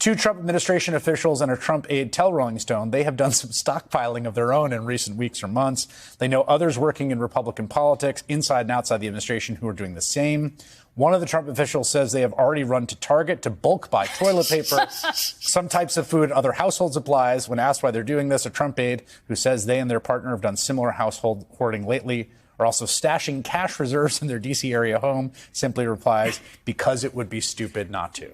Two Trump administration officials and a Trump aide tell Rolling Stone they have done some stockpiling of their own in recent weeks or months. They know others working in Republican politics, inside and outside the administration, who are doing the same. One of the Trump officials says they have already run to Target to bulk buy toilet paper, some types of food, and other household supplies. When asked why they're doing this, a Trump aide who says they and their partner have done similar household hoarding lately are also stashing cash reserves in their D.C. area home, simply replies, because it would be stupid not to.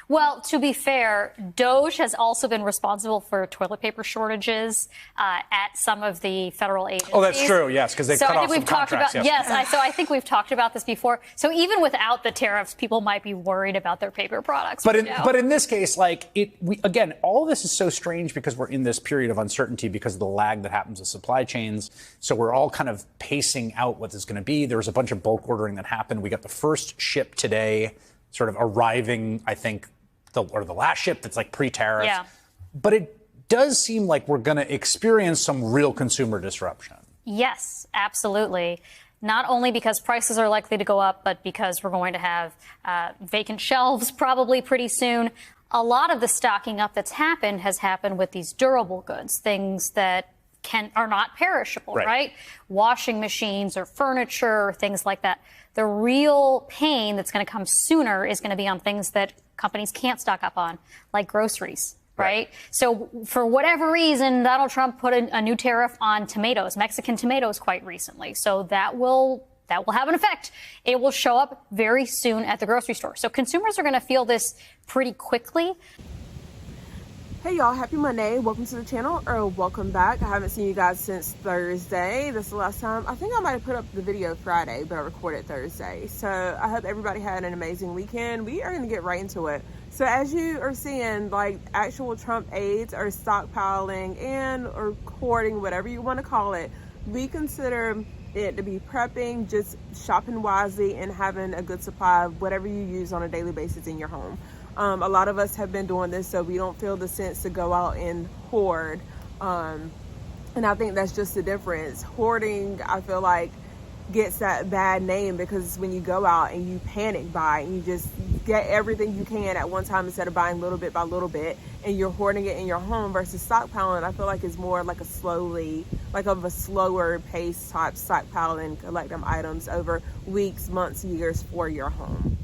Well, to be fair, Doge has also been responsible for toilet paper shortages at some of the federal agencies. Oh, that's true, yes, because they cut off some contracts. So I think we've talked about this before. So even without the tariffs, people might be worried about their paper products. But in this case, again, all of this is so strange because we're in this period of uncertainty because of the lag that happens with supply chains. So we're all kind of pacing out what this is going to be. There was a bunch of bulk ordering that happened. We got the first ship today, sort of arriving, I think, the last ship that's like pre-tariff. Yeah. But it does seem like we're going to experience some real consumer disruption. Yes, absolutely. Not only because prices are likely to go up, but because we're going to have vacant shelves probably pretty soon. A lot of the stocking up that's happened has happened with these durable goods, things that are not perishable, right? Washing machines or furniture or things like that. The real pain that's going to come sooner is going to be on things that companies can't stock up on, like groceries, right? So for whatever reason, Donald Trump put a new tariff on tomatoes, Mexican tomatoes, quite recently. So that will have an effect. It will show up very soon at the grocery store. So consumers are going to feel this pretty quickly. Hey y'all, happy Monday. Welcome to the channel, or welcome back. I haven't seen you guys since Thursday. This is the last time. I think I might have put up the video Friday, but I recorded Thursday. So I hope everybody had an amazing weekend. We are going to get right into it. So as you are seeing, like, actual Trump aides are stockpiling or hoarding, whatever you want to call it. We consider it to be prepping, just shopping wisely and having a good supply of whatever you use on a daily basis in your home. A lot of us have been doing this, so we don't feel the sense to go out and hoard. And I think that's just the difference. Hoarding, I feel like, gets that bad name because when you go out and you panic buy and you just get everything you can at one time instead of buying little bit by little bit, and you're hoarding it in your home versus stockpiling, I feel like it's more like a slower pace type stockpiling, collecting items over weeks, months, years for your home.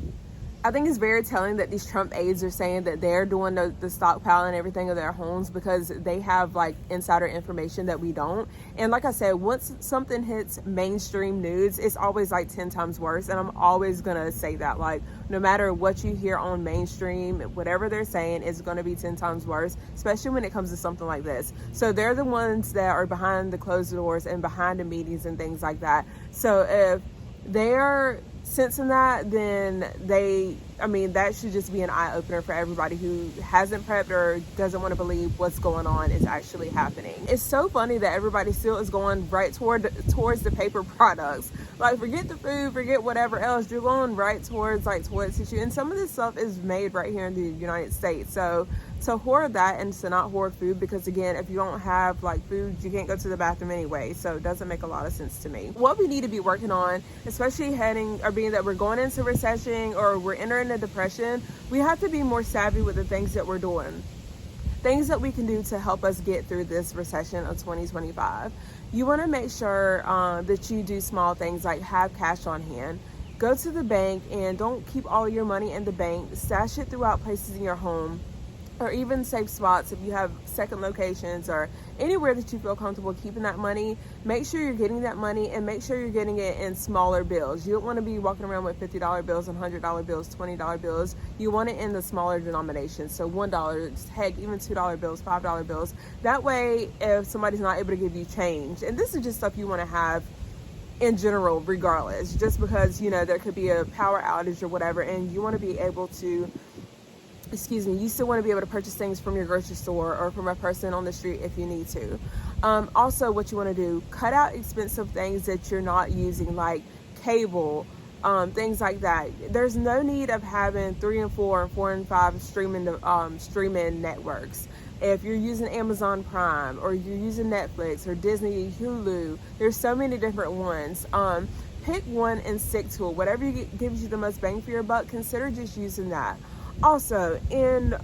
I think it's very telling that these Trump aides are saying that they're doing the stockpile and everything of their homes because they have like insider information that we don't. And like I said, once something hits mainstream news, it's always like 10 times worse. And I'm always going to say that, like, no matter what you hear on mainstream, whatever they're saying is going to be 10 times worse, especially when it comes to something like this. So they're the ones that are behind the closed doors and behind the meetings and things like that. So if they're sensing that, then that should just be an eye-opener for everybody who hasn't prepped or doesn't want to believe what's going on is actually happening. It's so funny that everybody still is going right towards the paper products. Like, forget the food, forget whatever else, you're going right towards like toilet tissue. And some of this stuff is made right here in the United States. So to hoard that and to not hoard food, because again, if you don't have like food, you can't go to the bathroom anyway. So it doesn't make a lot of sense to me. What we need to be working on, especially being that we're going into recession or we're entering a depression, we have to be more savvy with the things that we're doing. Things that we can do to help us get through this recession of 2025. You want to make sure that you do small things like have cash on hand. Go to the bank and don't keep all your money in the bank. Stash it throughout places in your home, or even safe spots if you have second locations or anywhere that you feel comfortable keeping that money. Make sure you're getting that money and make sure you're getting it in smaller bills. You don't want to be walking around with $50 bills and $100 bills, $20 bills. You want it in the smaller denominations. So $1, heck, even $2 bills, $5 bills. That way, if somebody's not able to give you change, and this is just stuff you want to have in general, regardless, just because, there could be a power outage or whatever, and you want to be able to you still want to be able to purchase things from your grocery store or from a person on the street if you need to. Also, what you want to do, cut out expensive things that you're not using, like cable, things like that. There's no need of having 3 and 4 and 4 and 5 streaming networks. If you're using Amazon Prime or you're using Netflix or Disney, Hulu, there's so many different ones. Pick one and stick to it. Whatever gives you the most bang for your buck, consider just using that. Also, in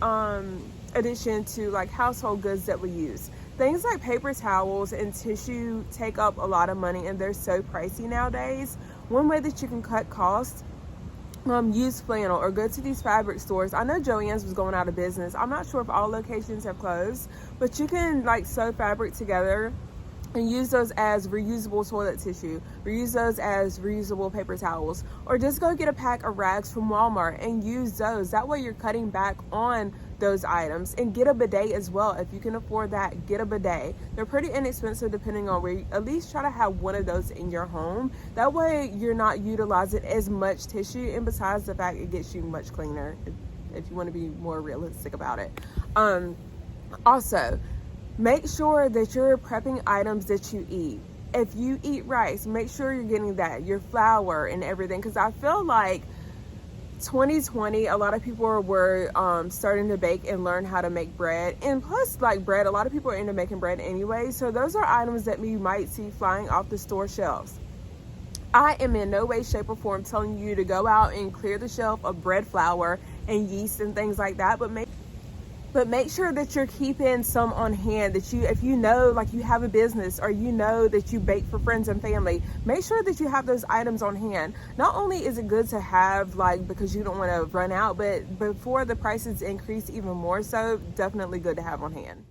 addition to like household goods that we use, things like paper towels and tissue take up a lot of money and they're so pricey nowadays. One way that you can cut costs, use flannel or go to these fabric stores. I know Joann's was going out of business. I'm not sure if all locations have closed, but you can like sew fabric together and use those as reusable toilet tissue, reuse those as reusable paper towels, or just go get a pack of rags from Walmart and use those. That way you're cutting back on those items. And get a bidet as well. If you can afford that, get a bidet. They're pretty inexpensive depending on where you, at least try to have one of those in your home. That way you're not utilizing as much tissue, and besides the fact it gets you much cleaner if you want to be more realistic about it. Also, make sure that you're prepping items that you eat. If you eat rice, make sure you're getting that, your flour and everything, because I feel like 2020, a lot of people were starting to bake and learn how to make bread. And plus, like bread, a lot of people are into making bread anyway. So those are items that you might see flying off the store shelves. I am in no way, shape, or form telling you to go out and clear the shelf of bread flour and yeast and things like that. But make sure that you're keeping some on hand, that if you know, like you have a business or you know that you bake for friends and family, make sure that you have those items on hand. Not only is it good to have, like, because you don't want to run out, but before the prices increase even more so, definitely good to have on hand.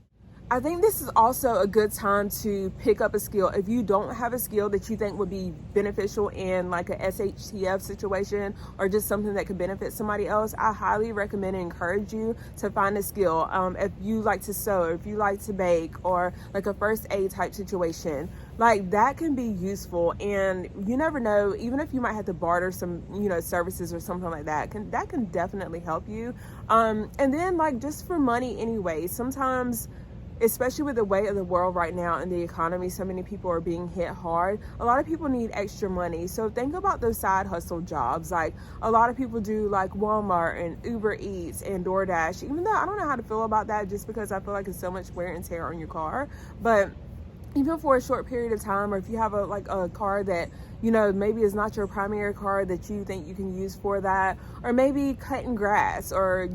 I think this is also a good time to pick up a skill. If you don't have a skill that you think would be beneficial in like a SHTF situation or just something that could benefit somebody else, I highly recommend and encourage you to find a skill. If you like to sew, if you like to bake, or like a first aid type situation, like that can be useful. And you never know, even if you might have to barter some, services or something like that, that can definitely help you. And then like just for money anyway, sometimes, especially with the way of the world right now and the economy, so many people are being hit hard. A lot of people need extra money. So think about those side hustle jobs. Like a lot of people do like Walmart and Uber Eats and DoorDash, even though I don't know how to feel about that, just because I feel like it's so much wear and tear on your car. But even for a short period of time, or if you have a car that, maybe is not your primary car that you think you can use for that, or maybe cutting grass, or,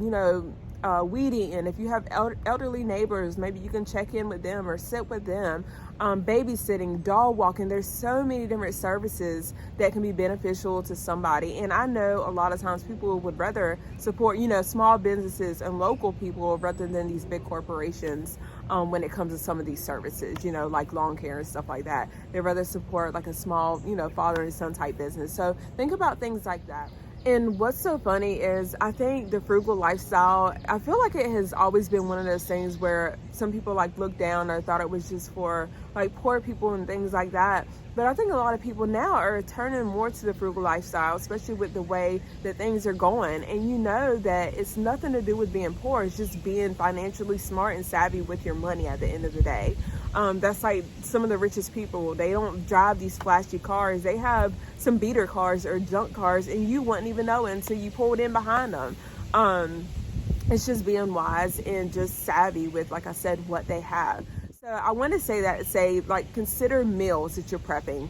weeding. And if you have elderly neighbors, maybe you can check in with them or sit with them. Babysitting, dog walking. There's so many different services that can be beneficial to somebody. And I know a lot of times people would rather support, small businesses and local people rather than these big corporations when it comes to some of these services, like lawn care and stuff like that. They'd rather support like a small, father and son type business. So think about things like that. And what's so funny is I think the frugal lifestyle, I feel like it has always been one of those things where some people like looked down or thought it was just for like poor people and things like that. But I think a lot of people now are turning more to the frugal lifestyle, especially with the way that things are going. And you know that it's nothing to do with being poor. It's just being financially smart and savvy with your money at the end of the day. That's like some of the richest people. They don't drive these flashy cars. They have some beater cars or junk cars, and you wouldn't even know it until you pulled in behind them. It's just being wise and just savvy with, like I said, what they have. So I want to say consider meals that you're prepping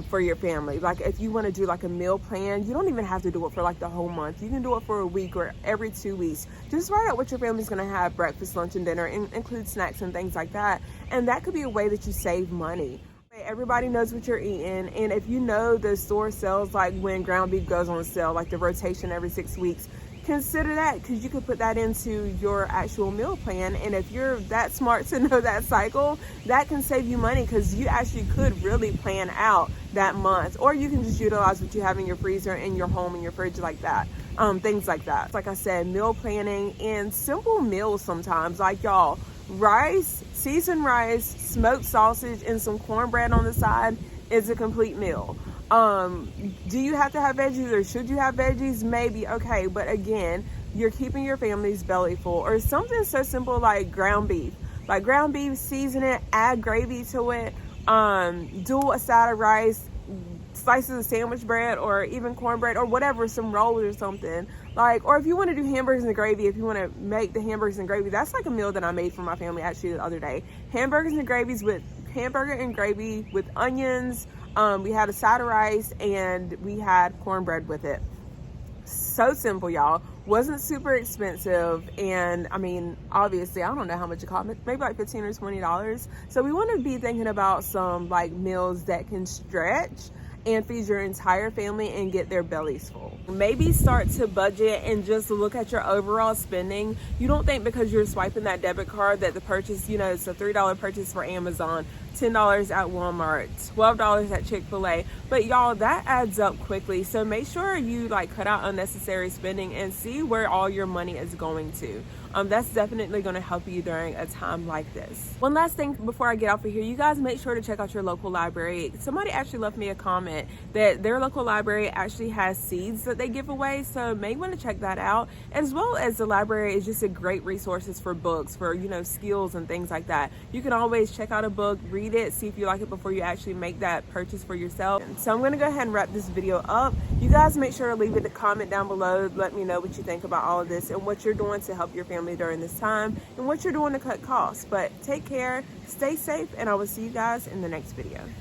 for your family. Like if you want to do like a meal plan, you don't even have to do it for like the whole month. You can do it for a week or every 2 weeks. Just write out what your family's going to have, breakfast, lunch, and dinner, and include snacks and things like that. And that could be a way that you save money. Everybody knows what you're eating. And if you know the store sells like when ground beef goes on sale, like the rotation every 6 weeks, consider that, because you could put that into your actual meal plan. And if you're that smart to know that cycle, that can save you money, because you actually could really plan out that month. Or you can just utilize what you have in your freezer, in your home, in your fridge, like that. Things like that. Like I said, meal planning and simple meals sometimes, like y'all, rice, seasoned rice, smoked sausage, and some cornbread on the side is a complete meal. Do you have to have veggies, or should you have veggies? Maybe, okay, but again, you're keeping your family's belly full. Or something so simple like ground beef. Like ground beef, season it, add gravy to it, do a side of rice, slices of sandwich bread, or even cornbread, or whatever, some rolls or something. Like, or if you want to do hamburgers and gravy, if you want to make the hamburgers and gravy, that's like a meal that I made for my family actually the other day. Hamburger and gravy with onions. We had a side of rice, and we had cornbread with it. So simple, y'all. wasn't super expensive, and I mean, obviously, I don't know how much it cost, maybe like $15 or $20. So we want to be thinking about some like meals that can stretch and feed your entire family and get their bellies full. Maybe start to budget and just look at your overall spending. You don't think because you're swiping that debit card that the purchase, it's a $3 purchase for Amazon, $10 at Walmart, $12 at Chick-fil-A, but y'all, that adds up quickly. So make sure you like cut out unnecessary spending and see where all your money is going to. That's definitely going to help you during a time like this. One last thing before I get off of here, you guys make sure to check out your local library. Somebody actually left me a comment that their local library actually has seeds that they give away, so may want to check that out. As well as the library is just a great resources for books, for skills and things like that. You can always check out a book, read it, see if you like it before you actually make that purchase for yourself. So I'm going to go ahead and wrap this video up. You guys make sure to leave a comment down below. Let me know what you think about all of this and what you're doing to help your family during this time and what you're doing to cut costs. But take care, stay safe, and I will see you guys in the next video.